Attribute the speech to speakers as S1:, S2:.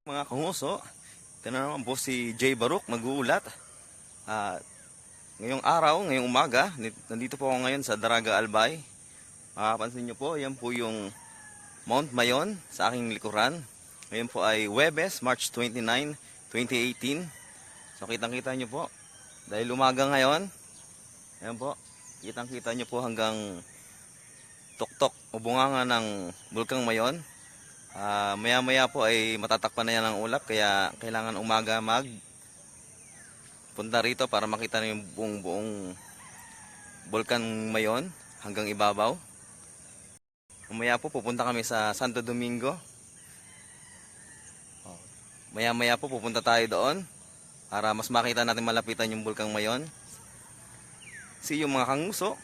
S1: Mga kanguso, ito na naman po si Jay Baruch mag-uulat. At ngayong araw, ngayong umaga, nandito po ako ngayon sa Daraga Albay. Makapansin nyo po, yan po yung Mount Mayon sa aking likuran. Ngayon po ay Huwebes, March 29, 2018. So kitang-kita nyo po, dahil umaga ngayon, ayan po, kitang-kita nyo po hanggang tuktok o bunganga ng Bulkang Mayon. Maya-maya po ay matatakpan na yan ng ulap, kaya kailangan umaga punta rito para makita na yung buong Bulkan Mayon hanggang ibabaw. Mamaya po pupunta kami sa Santo Domingo. Maya-maya po pupunta tayo doon para mas makita natin malapitan yung Bulkang Mayon. See you mga kanguso.